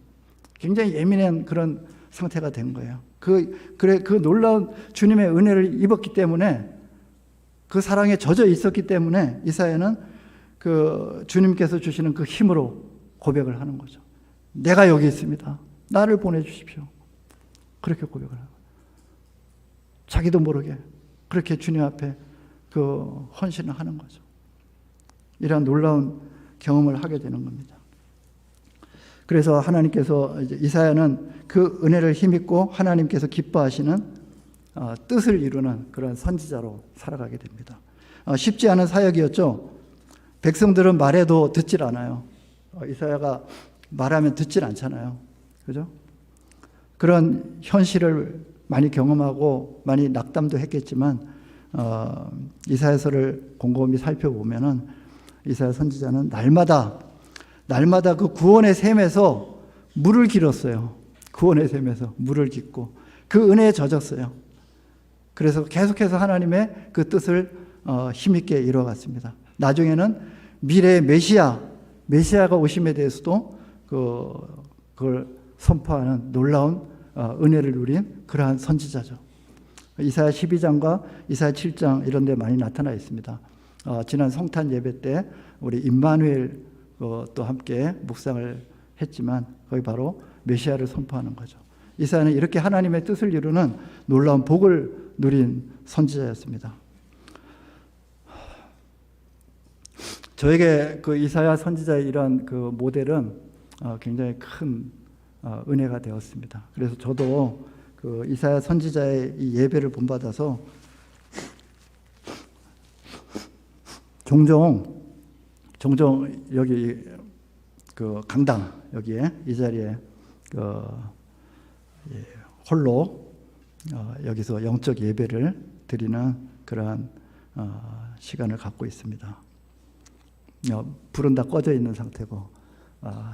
굉장히 예민한 그런 상태가 된 거예요. 그 놀라운 주님의 은혜를 입었기 때문에, 그 사랑에 젖어 있었기 때문에 이사야는 그 주님께서 주시는 그 힘으로 고백을 하는 거죠. 내가 여기 있습니다. 나를 보내주십시오. 그렇게 고백을 하는 거예요. 자기도 모르게 그렇게 주님 앞에 그 헌신을 하는 거죠. 이러한 놀라운 경험을 하게 되는 겁니다. 그래서 하나님께서 이사야는 그 은혜를 힘입고 하나님께서 기뻐하시는 뜻을 이루는 그런 선지자로 살아가게 됩니다. 쉽지 않은 사역이었죠. 백성들은 말해도 듣질 않아요. 이사야가 말하면 듣질 않잖아요. 그죠? 그런 현실을 많이 경험하고 많이 낙담도 했겠지만 이사야서를 곰곰이 살펴보면은 이사야 선지자는 날마다 그 구원의 샘에서 물을 길었어요. 구원의 샘에서 물을 깃고 그 은혜에 젖었어요. 그래서 계속해서 하나님의 그 뜻을 힘있게 이루어갔습니다. 나중에는 미래의 메시아가 오심에 대해서도 그걸 선포하는 놀라운 은혜를 누린 그러한 선지자죠. 이사야 12장과 이사야 7장 이런 데 많이 나타나 있습니다. 지난 성탄 예배 때 우리 임마누엘 또 함께 묵상을 했지만 거기 바로 메시아를 선포하는 거죠. 이사야는 이렇게 하나님의 뜻을 이루는 놀라운 복을 누린 선지자였습니다. 저에게 그 이사야 선지자의 이런 그 모델은 굉장히 큰 은혜가 되었습니다. 그래서 저도 그 이사야 선지자의 이 예배를 본받아서 종종 여기 그 강당 여기에 이 자리에 홀로 여기서 영적 예배를 드리는 그러한 시간을 갖고 있습니다. 불은 다 꺼져 있는 상태고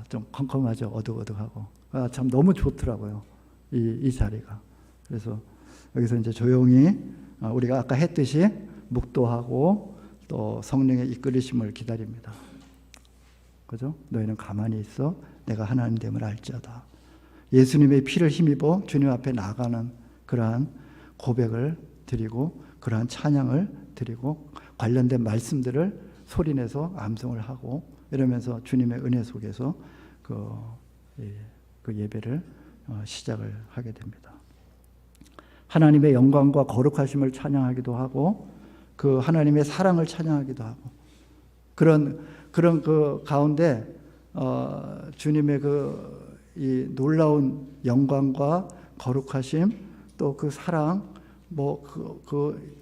좀 컴컴하죠. 어둑어둑하고 참 너무 좋더라고요. 이 자리가. 그래서 여기서 이제 조용히 우리가 아까 했듯이 묵도하고 또 성령의 이끌리심을 기다립니다. 그죠? 너희는 가만히 있어. 내가 하나님 됨을 알지어다. 예수님의 피를 힘입어 주님 앞에 나가는 그러한 고백을 드리고 그러한 찬양을 드리고 관련된 말씀들을 소리내서 암송을 하고 이러면서 주님의 은혜 속에서 그 예배를 시작을 하게 됩니다. 하나님의 영광과 거룩하심을 찬양하기도 하고 그 하나님의 사랑을 찬양하기도 하고 그런 그 가운데 주님의 이 놀라운 영광과 거룩하심 또 그 사랑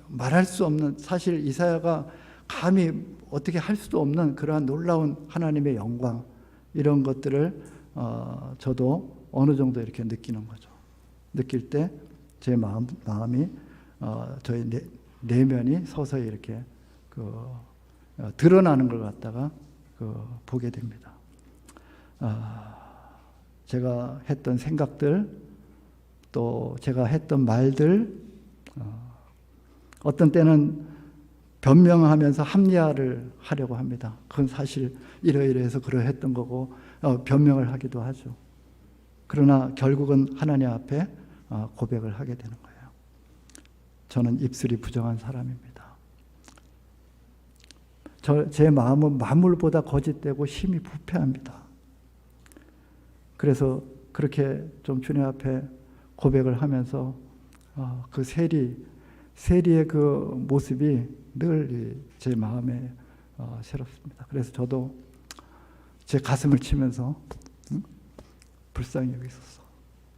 말할 수 없는 사실 이사야가 감히 어떻게 할 수도 없는 그러한 놀라운 하나님의 영광 이런 것들을 저도 어느 정도 이렇게 느끼는 거죠. 느낄 때 제 마음이 저희 내면이 서서히 이렇게 드러나는 걸 갖다가 보게 됩니다. 제가 했던 생각들 또 제가 했던 말들 어떤 때는 변명하면서 합리화를 하려고 합니다. 그건 사실 이러이러해서 그러했던 거고 변명을 하기도 하죠. 그러나 결국은 하나님 앞에 고백을 하게 되는 거예요. 저는 입술이 부정한 사람입니다. 제 마음은 만물보다 거짓되고 심히 부패합니다. 그래서 그렇게 좀 주님 앞에 고백을 하면서 그 세리의 그 모습이 늘 제 마음에 새롭습니다. 그래서 저도 제 가슴을 치면서 불쌍히 여기소서.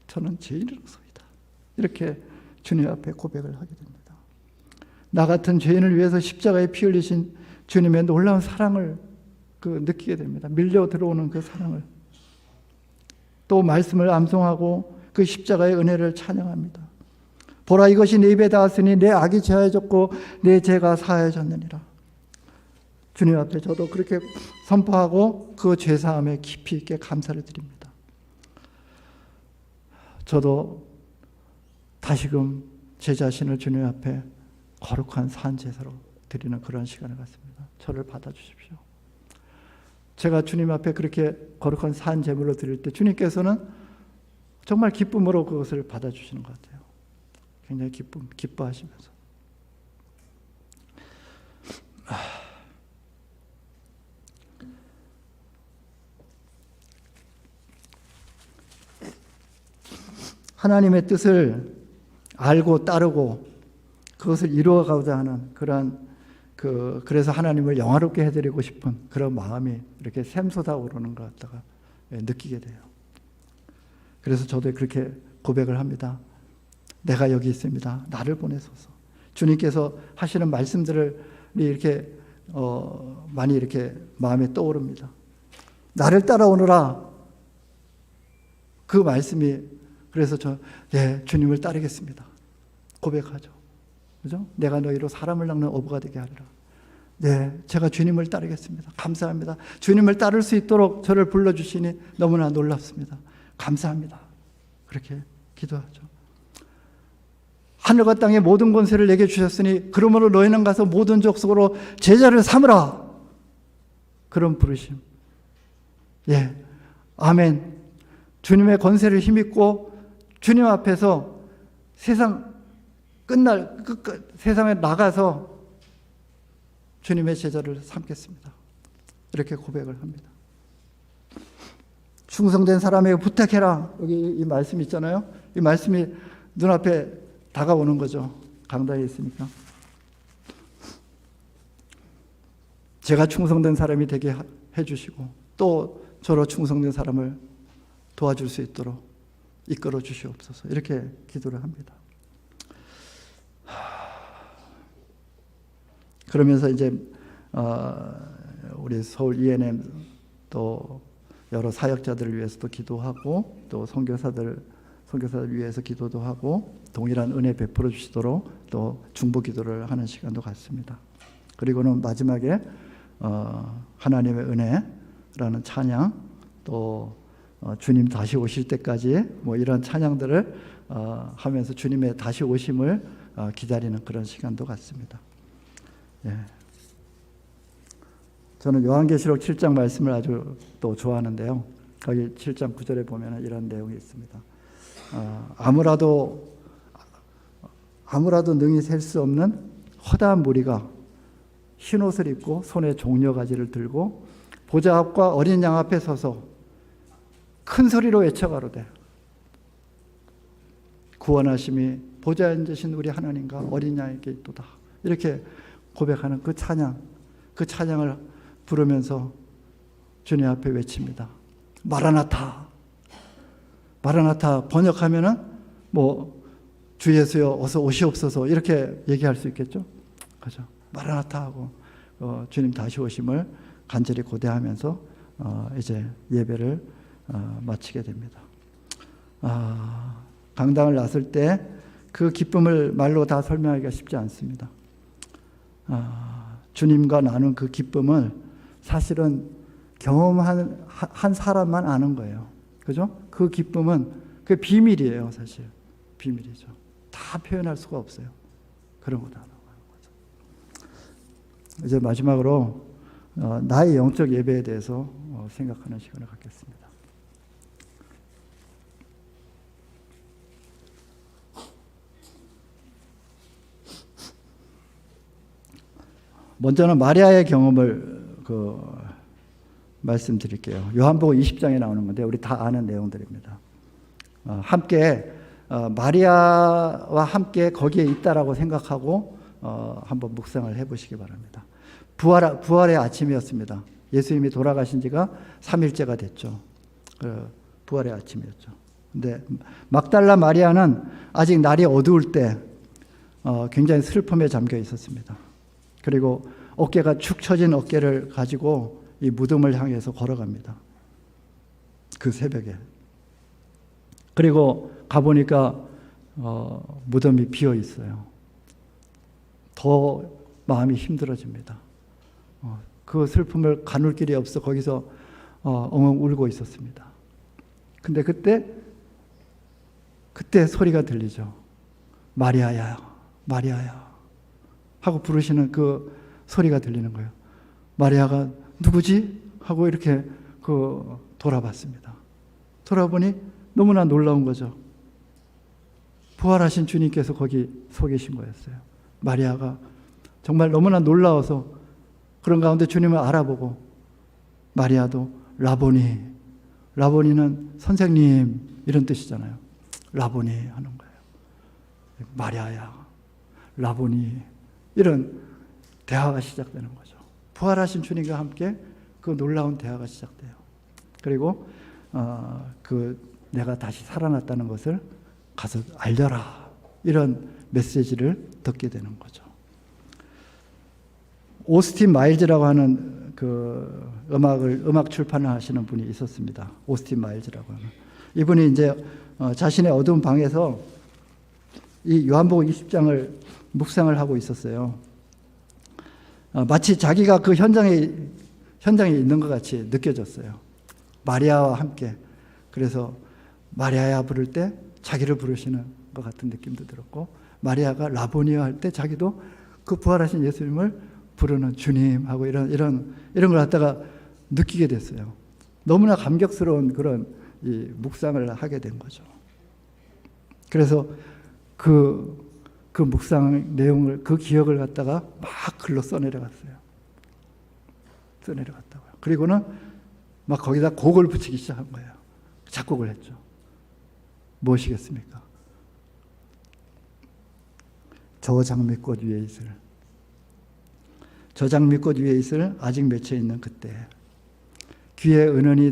저는 죄인으로서이다. 이렇게 주님 앞에 고백을 하게 됩니다. 나 같은 죄인을 위해서 십자가에 피 흘리신 주님의 놀라운 사랑을 느끼게 됩니다. 밀려 들어오는 그 사랑을. 또 말씀을 암송하고 그 십자가의 은혜를 찬양합니다. 보라 이것이 내 입에 닿았으니 내 악이 제하여졌고 내 죄가 사하여졌느니라. 주님 앞에 저도 그렇게 선포하고 그 죄사함에 깊이 있게 감사를 드립니다. 저도 다시금 제 자신을 주님 앞에 거룩한 산제사로 드리는 그런 시간을 갖습니다. 저를 받아주십시오. 제가 주님 앞에 그렇게 거룩한 산제물로 드릴 때 주님께서는 정말 기쁨으로 그것을 받아주시는 것 같아요. 굉장히 기뻐하시면서. 하나님의 뜻을 알고 따르고 그것을 이루어가고자 하는 그래서 하나님을 영화롭게 해드리고 싶은 그런 마음이 이렇게 샘솟아 오르는 것 같다가 느끼게 돼요. 그래서 저도 그렇게 고백을 합니다. 내가 여기 있습니다. 나를 보내소서. 주님께서 하시는 말씀들을 이렇게 많이 이렇게 마음에 떠오릅니다. 나를 따라오너라. 그 말씀이 그래서 주님을 따르겠습니다. 고백하죠. 그죠? 내가 너희로 사람을 낚는 어부가 되게 하리라. 네, 제가 주님을 따르겠습니다. 감사합니다. 주님을 따를 수 있도록 저를 불러주시니 너무나 놀랍습니다. 감사합니다. 그렇게 기도하죠. 하늘과 땅의 모든 권세를 내게 주셨으니 그러므로 너희는 가서 모든 족속으로 제자를 삼으라. 그런 부르심. 예, 아멘. 주님의 권세를 힘입고 주님 앞에서 세상 끝날 세상에 나가서 주님의 제자를 삼겠습니다. 이렇게 고백을 합니다. 충성된 사람에게 부탁해라. 여기 이 말씀 있잖아요. 이 말씀이 눈앞에 다가오는 거죠. 강단에 있으니까. 제가 충성된 사람이 되게 해주시고 또 저로 충성된 사람을 도와줄 수 있도록 이끌어 주시옵소서. 이렇게 기도를 합니다. 그러면서 이제 우리 서울 ENM 또 여러 사역자들을 위해서도 기도하고 또 선교사들 위해서 기도도 하고 동일한 은혜 베풀어 주시도록 또 중보 기도를 하는 시간도 갖습니다. 그리고는 마지막에 하나님의 은혜라는 찬양 또 주님 다시 오실 때까지 뭐 이런 찬양들을 하면서 주님의 다시 오심을 기다리는 그런 시간도 갖습니다. 예. 저는 요한계시록 7장 말씀을 아주 또 좋아하는데요. 거기 7장 9절에 보면 이런 내용이 있습니다. 아무라도 능히 셀 수 없는 허다한 무리가 흰 옷을 입고 손에 종려가지를 들고 보좌 앞과 어린 양 앞에 서서 큰 소리로 외쳐가로되 구원하심이 보좌에 앉으신 우리 하나님과 어린 양에게 있도다. 이렇게 고백하는 그 찬양을 부르면서 주님 앞에 외칩니다. 마라나타. 마라나타 번역하면은 뭐 주 예수여 어서 오시옵소서 이렇게 얘기할 수 있겠죠. 그죠? 마라나타 하고 주님 다시 오심을 간절히 고대하면서 이제 예배를 마치게 됩니다. 강당을 나설 때 그 기쁨을 말로 다 설명하기가 쉽지 않습니다. 주님과 나눈 그 기쁨을 사실은 경험한 한 사람만 아는 거예요. 그죠? 그 기쁨은 그 비밀이에요, 사실. 비밀이죠. 다 표현할 수가 없어요. 그런 거 다 나오는 거죠. 이제 마지막으로 나의 영적 예배에 대해서 생각하는 시간을 갖겠습니다. 먼저는 마리아의 경험을 말씀드릴게요. 요한복음 20장에 나오는 건데 우리 다 아는 내용들입니다. 함께 마리아와 함께 거기에 있다라고 생각하고 한번 묵상을 해보시기 바랍니다. 부활의 아침이었습니다. 예수님이 돌아가신 지가 3일째가 됐죠. 부활의 아침이었죠. 근데 막달라 마리아는 아직 날이 어두울 때 굉장히 슬픔에 잠겨 있었습니다. 그리고 어깨가 축 처진 어깨를 가지고 이 무덤을 향해서 걸어갑니다. 그 새벽에. 그리고 가보니까 무덤이 비어 있어요. 더 마음이 힘들어집니다. 그 슬픔을 가눌 길이 없어 거기서 엉엉 울고 있었습니다. 근데 그때 소리가 들리죠. 마리아야, 마리아야 하고 부르시는 그 소리가 들리는 거예요. 마리아가 누구지? 하고 이렇게 돌아봤습니다. 돌아보니 너무나 놀라운 거죠. 부활하신 주님께서 거기 서 계신 거였어요. 마리아가 정말 너무나 놀라워서 그런 가운데 주님을 알아보고 마리아도 라보니는 선생님 이런 뜻이잖아요. 라보니 하는 거예요. 마리아야, 라보니 이런 대화가 시작되는 거죠. 부활하신 주님과 함께 그 놀라운 대화가 시작돼요. 그리고 내가 다시 살아났다는 것을 가서 알려라. 이런 메시지를 듣게 되는 거죠. 오스틴 마일즈라고 하는 그 음악 출판을 하시는 분이 있었습니다. 오스틴 마일즈라고 하는. 이분이 이제 자신의 어두운 방에서 이 요한복음 20장을 묵상을 하고 있었어요. 마치 자기가 그 현장에 있는 것 같이 느껴졌어요. 마리아와 함께. 그래서 마리아야 부를 때 자기를 부르시는 것 같은 느낌도 들었고 마리아가 라보니아 할 때 자기도 그 부활하신 예수님을 부르는 주님하고 이런 걸 갖다가 느끼게 됐어요. 너무나 감격스러운 그런 이 묵상을 하게 된 거죠. 그래서 그 묵상 내용을, 그 기억을 갖다가 막 글로 써내려갔어요. 써내려갔다고요. 그리고는 막 거기다 곡을 붙이기 시작한 거예요. 작곡을 했죠. 무엇이겠습니까? 저 장미꽃 위에 있을, 저 장미꽃 위에 있을 아직 맺혀 있는 그때, 귀에 은은히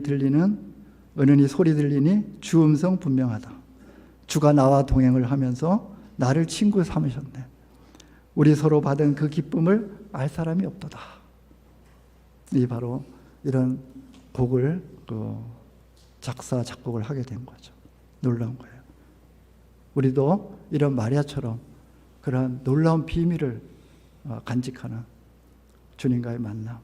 소리 들리니 주 음성 분명하다. 주가 나와 동행을 하면서 나를 친구 삼으셨네. 우리 서로 받은 그 기쁨을 알 사람이 없도다. 이 바로 이런 곡을 작곡을 하게 된 거죠. 놀라운 거예요. 우리도 이런 마리아처럼 그러한 놀라운 비밀을 간직하는 주님과의 만남,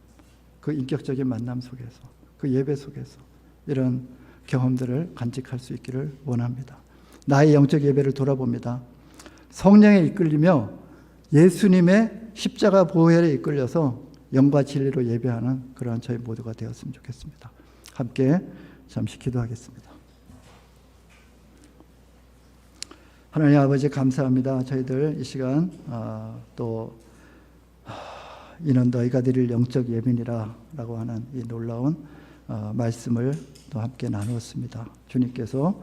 그 인격적인 만남 속에서, 그 예배 속에서 이런 경험들을 간직할 수 있기를 원합니다. 나의 영적 예배를 돌아봅니다. 성령에 이끌리며 예수님의 십자가 보혈에 이끌려서 영과 진리로 예배하는 그러한 저희 모두가 되었으면 좋겠습니다. 함께 잠시 기도하겠습니다. 하나님 아버지 감사합니다. 저희들 이 시간 또 이는 너희가 드릴 영적 예배니라 라고 하는 이 놀라운 말씀을 또 함께 나누었습니다. 주님께서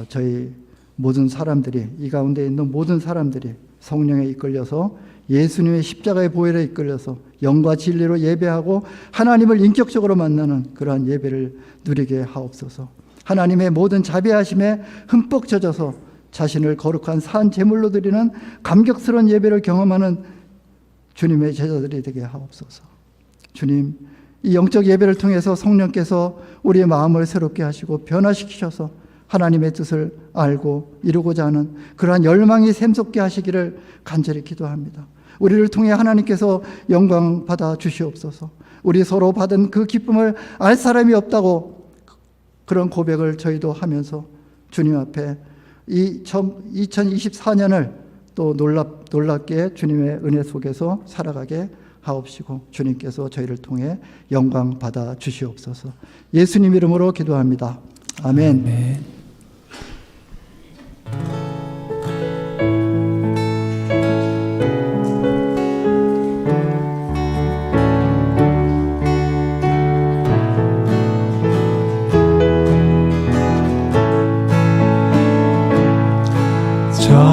저희 모든 사람들이, 이 가운데 있는 모든 사람들이 성령에 이끌려서 예수님의 십자가의 보혈에 이끌려서 영과 진리로 예배하고 하나님을 인격적으로 만나는 그러한 예배를 누리게 하옵소서. 하나님의 모든 자비하심에 흠뻑 젖어서 자신을 거룩한 산 제물로 드리는 감격스러운 예배를 경험하는 주님의 제자들이 되게 하옵소서. 주님, 이 영적 예배를 통해서 성령께서 우리의 마음을 새롭게 하시고 변화시키셔서 하나님의 뜻을 알고 이루고자 하는 그러한 열망이 샘솟게 하시기를 간절히 기도합니다. 우리를 통해 하나님께서 영광 받아 주시옵소서. 우리 서로 받은 그 기쁨을 알 사람이 없다고 그런 고백을 저희도 하면서 주님 앞에 이 2024년을 또 놀랍게 주님의 은혜 속에서 살아가게 하옵시고 주님께서 저희를 통해 영광 받아 주시옵소서. 예수님 이름으로 기도합니다. 아멘.